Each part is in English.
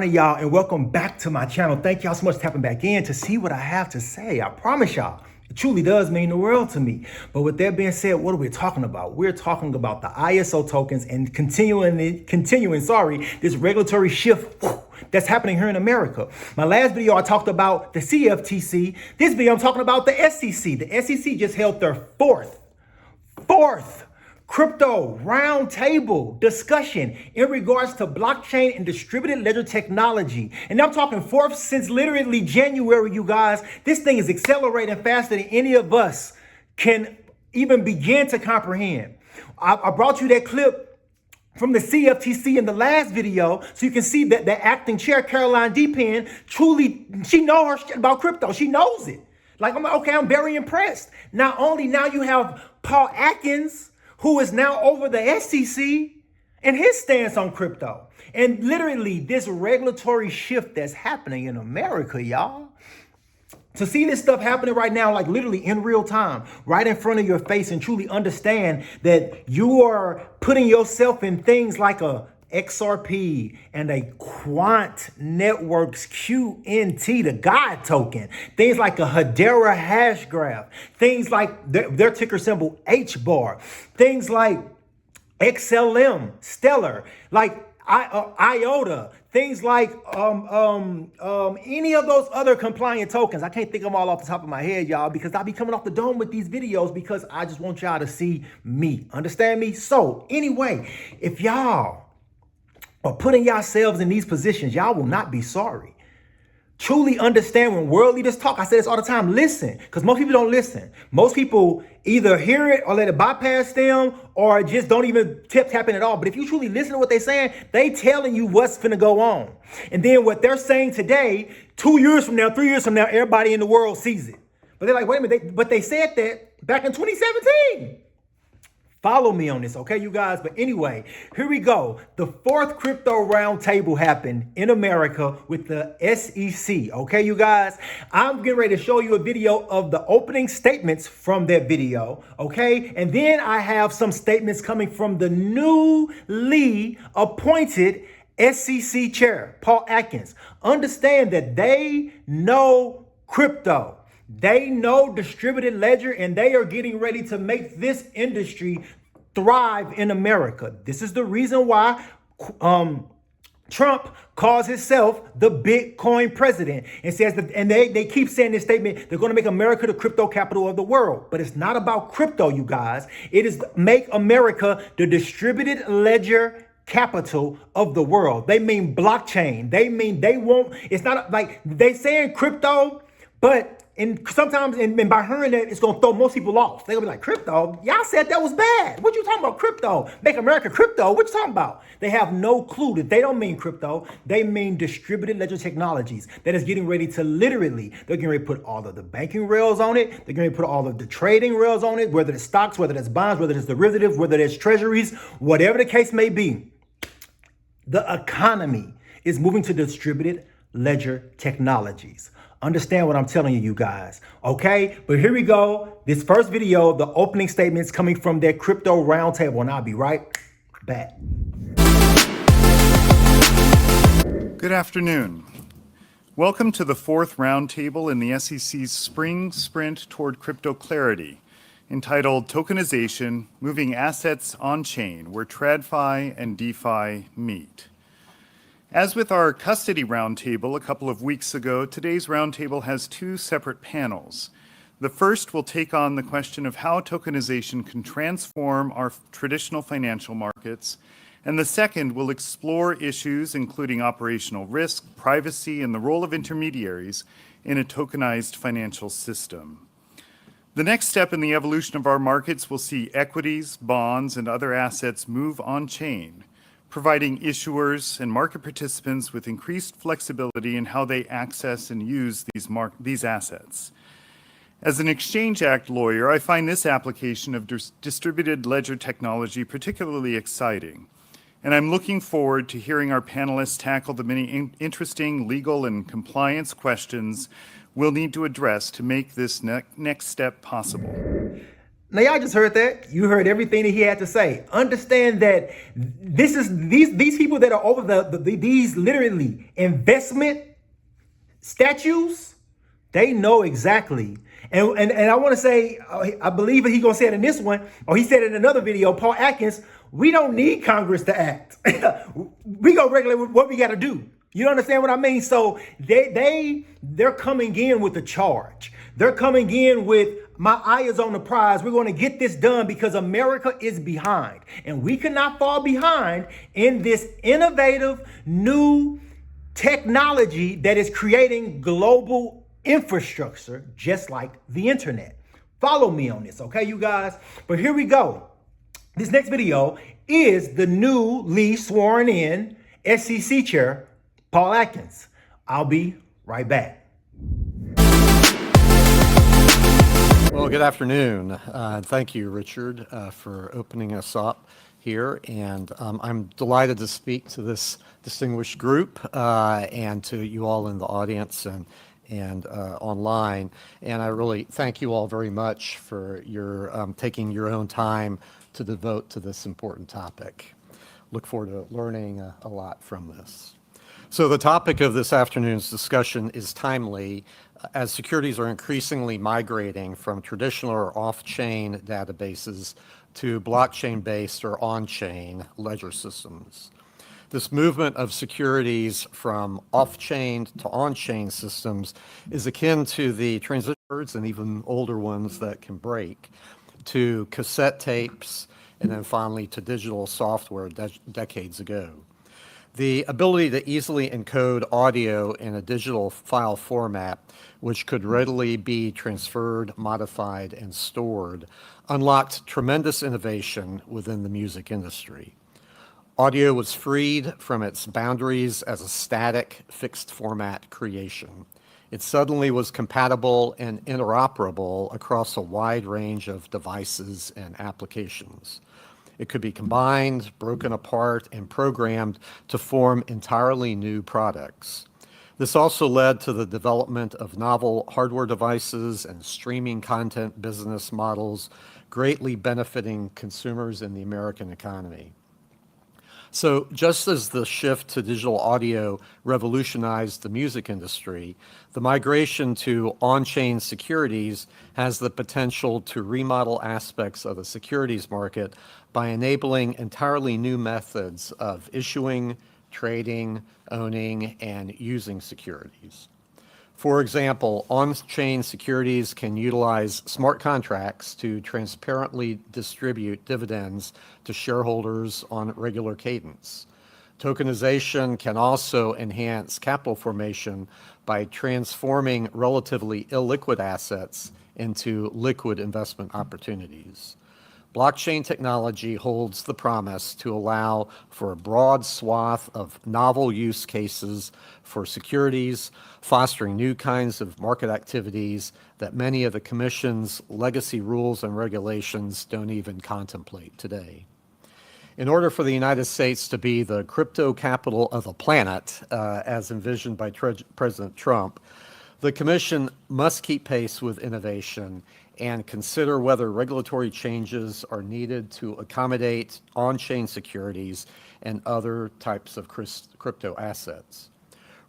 morning, y'all, and welcome back to my channel. Thank y'all so much for tapping back in to see what I have to say. I promise y'all, it truly does mean the world to me. But with that being said, what are we talking about? We're talking about the ISO tokens and continuing this regulatory shift that's happening here in America. My last video, I talked about the CFTC. This video, I'm talking about the S.E.C. The S.E.C. just held their fourth crypto roundtable discussion in regards to blockchain and distributed ledger technology. And I'm talking fourth since literally January, you guys. This thing is accelerating faster than any of us can even begin to comprehend. I brought you that clip from the CFTC in the last video, so you can see that the acting chair, Caroline DePen, truly, she knows her shit about crypto. She knows it. Like, I'm very impressed. Not only now you have Paul Atkins, who is now over the S.E.C. and his stance on crypto. And literally this regulatory shift that's happening in America, y'all. To see this stuff happening right now, like literally in real time, right in front of your face, and truly understand that you are putting yourself in things like a XRP and a Quant network's QNT, the God token, things like a hedera hash graph, things like their ticker symbol hbar, things like XLM, Stellar, like IOTA, things like any of those other compliant tokens. I can't think of them all off the top of my head, y'all, because I'll be coming off the dome with these videos because I just want y'all to see me. Understand me? So anyway, if y'all are putting yourselves in these positions, y'all will not be sorry. Truly understand when world leaders talk. I say this all the time. Listen, because most people don't listen. Most people either hear it or let it bypass them or just don't even tap in at all. But if you truly listen to what they're saying, they telling you what's finna go on. And then what they're saying today, 2 years from now, 3 years from now, everybody in the world sees it. But they're like, wait a minute, but they said that back in 2017. Follow me on this, okay, you guys? But anyway, here we go. The fourth crypto roundtable happened in America with the S.E.C, okay, you guys? I'm getting ready to show you a video of the opening statements from that video, okay? And then I have some statements coming from the newly appointed S.E.C chair, Paul Atkins. Understand that they know crypto. They know distributed ledger, and they are getting ready to make this industry thrive in America. This is the reason why Trump calls himself the Bitcoin president and says that, and they keep saying this statement, they're going to make America the crypto capital of the world. But it's not about crypto, you guys. It is make America the distributed ledger capital of the world. They mean blockchain. They mean they won't, it's not like they saying crypto, but and sometimes, and by hearing that, it's going to throw most people off. They're going to be like, crypto? Y'all said that was bad. What you talking about, crypto? Make America crypto? What you talking about? They have no clue that they don't mean crypto. They mean distributed ledger technologies that is getting ready to literally, they're getting ready to put all of the banking rails on it. They're going to put all of the trading rails on it, whether it's stocks, whether it's bonds, whether it's derivatives, whether it's treasuries, whatever the case may be. The economy is moving to distributed ledger technologies. Understand what I'm telling you, you guys, okay? But here we go. This first video, the opening statements coming from their crypto roundtable, and I'll be right back. Good afternoon. Welcome to the fourth roundtable in the S.E.C's spring sprint toward crypto clarity, entitled Tokenization, Moving Assets on-Chain, where TradFi and DeFi meet. As with our custody roundtable a couple of weeks ago, today's roundtable has two separate panels. The first will take on the question of how tokenization can transform our traditional financial markets, and the second will explore issues including operational risk, privacy, and the role of intermediaries in a tokenized financial system. The next step in the evolution of our markets will see equities, bonds, and other assets move on-chain, providing issuers and market participants with increased flexibility in how they access and use these assets. As an Exchange Act lawyer, I find this application of distributed ledger technology particularly exciting, and I'm looking forward to hearing our panelists tackle the many interesting legal and compliance questions we'll need to address to make this next step possible. Now y'all just heard that. You heard everything that he had to say. Understand that this is these people that are over these literally investment statues. They know exactly. And I want to say, I believe he gonna say it in this one, or he said it in another video. Paul Atkins. We don't need Congress to act. We go regulate what we got to do. You understand what I mean? So they're coming in with a charge. They're coming in with my eye is on the prize. We're going to get this done because America is behind, and we cannot fall behind in this innovative new technology that is creating global infrastructure, just like the internet. Follow me on this, okay, you guys? But here we go. This next video is the newly sworn in S.E.C chair, Paul Atkins. I'll be right back. Well, good afternoon. Thank you, Richard, for opening us up here. And I'm delighted to speak to this distinguished group and to you all in the audience and online. And I really thank you all very much for your taking your own time to devote to this important topic. Look forward to learning a lot from this. So the topic of this afternoon's discussion is timely as securities are increasingly migrating from traditional or off-chain databases to blockchain-based or on-chain ledger systems. This movement of securities from off-chain to on-chain systems is akin to the transition and even older ones that can break to cassette tapes and then finally to digital software decades ago. The ability to easily encode audio in a digital file format, which could readily be transferred, modified, and stored, unlocked tremendous innovation within the music industry. Audio was freed from its boundaries as a static, fixed format creation. It suddenly was compatible and interoperable across a wide range of devices and applications. It could be combined, broken apart, and programmed to form entirely new products. This also led to the development of novel hardware devices and streaming content business models, greatly benefiting consumers in the American economy. So just as the shift to digital audio revolutionized the music industry, the migration to on-chain securities has the potential to remodel aspects of the securities market by enabling entirely new methods of issuing, trading, owning, and using securities. For example, on-chain securities can utilize smart contracts to transparently distribute dividends to shareholders on regular cadence. Tokenization can also enhance capital formation by transforming relatively illiquid assets into liquid investment opportunities. Blockchain technology holds the promise to allow for a broad swath of novel use cases for securities, fostering new kinds of market activities that many of the Commission's legacy rules and regulations don't even contemplate today. In order for the United States to be the crypto capital of the planet, as envisioned by President Trump, the Commission must keep pace with innovation and consider whether regulatory changes are needed to accommodate on-chain securities and other types of crypto assets.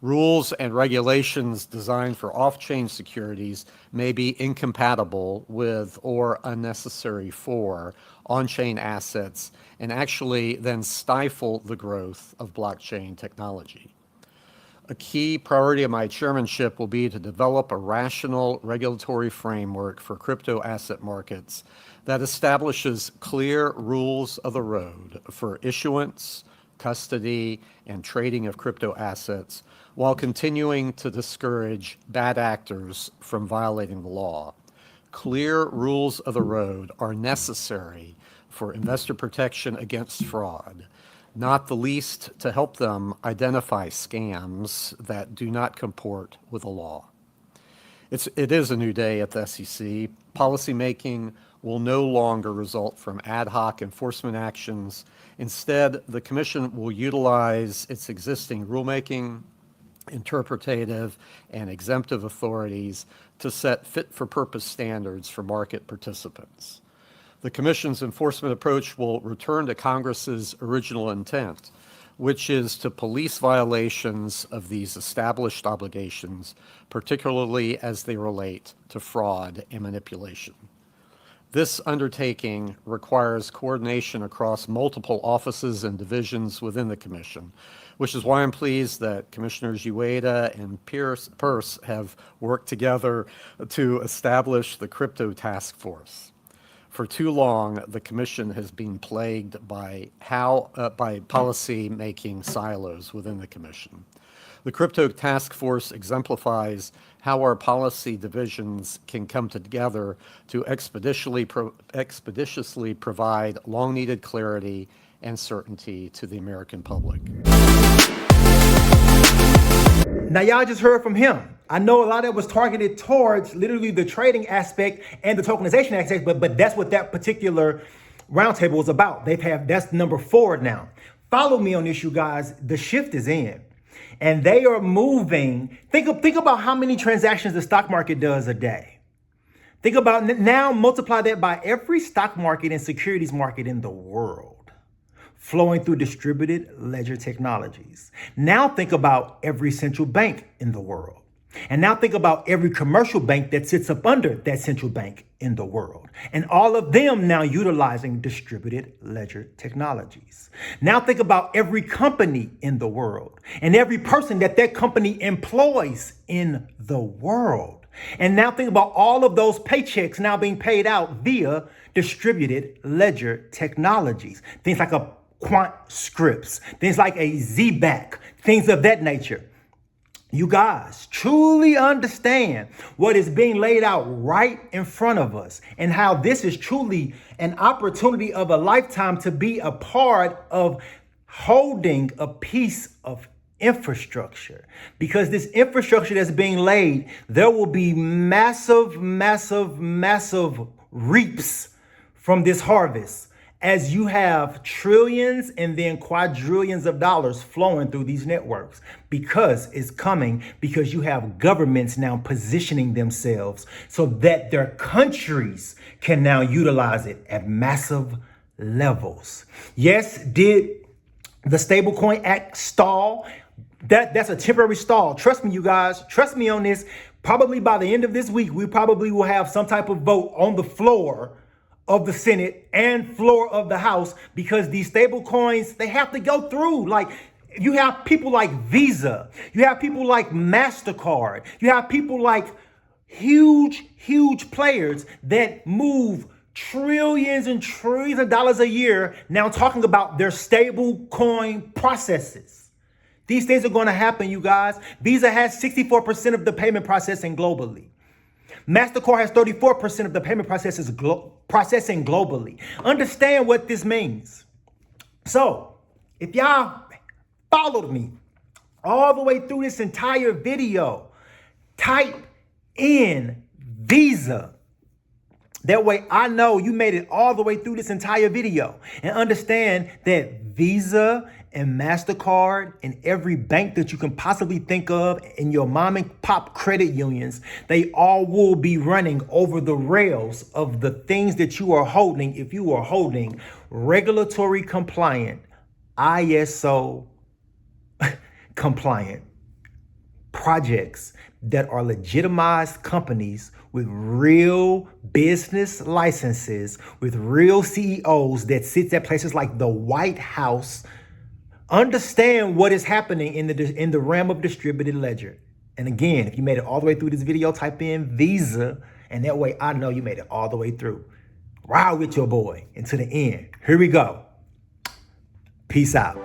Rules and regulations designed for off-chain securities may be incompatible with or unnecessary for on-chain assets and actually then stifle the growth of blockchain technology. A key priority of my chairmanship will be to develop a rational regulatory framework for crypto asset markets that establishes clear rules of the road for issuance, custody, and trading of crypto assets while continuing to discourage bad actors from violating the law. Clear rules of the road are necessary for investor protection against fraud, not the least to help them identify scams that do not comport with the law. It is a new day at the S.E.C. Policymaking will no longer result from ad hoc enforcement actions. Instead, the Commission will utilize its existing rulemaking, interpretative, and exemptive authorities to set fit-for-purpose standards for market participants. The Commission's enforcement approach will return to Congress's original intent, which is to police violations of these established obligations, particularly as they relate to fraud and manipulation. This undertaking requires coordination across multiple offices and divisions within the Commission, which is why I'm pleased that Commissioners Ueda and Peirce have worked together to establish the Crypto Task Force. For too long, the Commission has been plagued by policy-making silos within the Commission. The Crypto Task Force exemplifies how our policy divisions can come together to expeditiously provide long-needed clarity and certainty to the American public. Now, y'all just heard from him. I know a lot of it was targeted towards literally the trading aspect and the tokenization aspect, but that's what that particular roundtable was about. That's number 4 now. Follow me on this, you guys. The shift is in. And they are moving. Think about how many transactions the stock market does a day. Think about now, multiply that by every stock market and securities market in the world flowing through distributed ledger technologies. Now think about every central bank in the world. And now think about every commercial bank that sits up under that central bank in the world. And all of them now utilizing distributed ledger technologies. Now think about every company in the world and every person that company employs in the world. And now think about all of those paychecks now being paid out via distributed ledger technologies. Things like a Quant scripts, things like a ZBAC, things of that nature. You guys truly understand what is being laid out right in front of us and how this is truly an opportunity of a lifetime to be a part of holding a piece of infrastructure. Because this infrastructure that's being laid, there will be massive reaps from this harvest, as you have trillions and then quadrillions of dollars flowing through these networks, because it's coming, because you have governments now positioning themselves so that their countries can now utilize it at massive levels. Yes, did the Stablecoin Act stall? That's a temporary stall. Trust me, you guys. Trust me on this. Probably by the end of this week, we probably will have some type of vote on the floor of the Senate and floor of the House, because these stable coins, they have to go through. Like, you have people like Visa, you have people like MasterCard, you have people like huge players that move trillions and trillions of dollars a year now talking about their stable coin processes. These things are going to happen, you guys. Visa has 64% of the payment processing globally. MasterCard has 34% of the payment processing globally. Understand what this means. So, if y'all followed me all the way through this entire video, type in Visa. That way I know you made it all the way through this entire video, and understand that Visa and MasterCard and every bank that you can possibly think of and your mom and pop credit unions, they all will be running over the rails of the things that you are holding if you are holding regulatory compliant, ISO compliant projects that are legitimized companies with real business licenses, with real CEOs that sits at places like the White House. Understand what is happening in the realm of distributed ledger. And again, if you made it all the way through this video, type in Visa, and that way I know you made it all the way through. Ride with your boy until the end. Here we go. Peace out.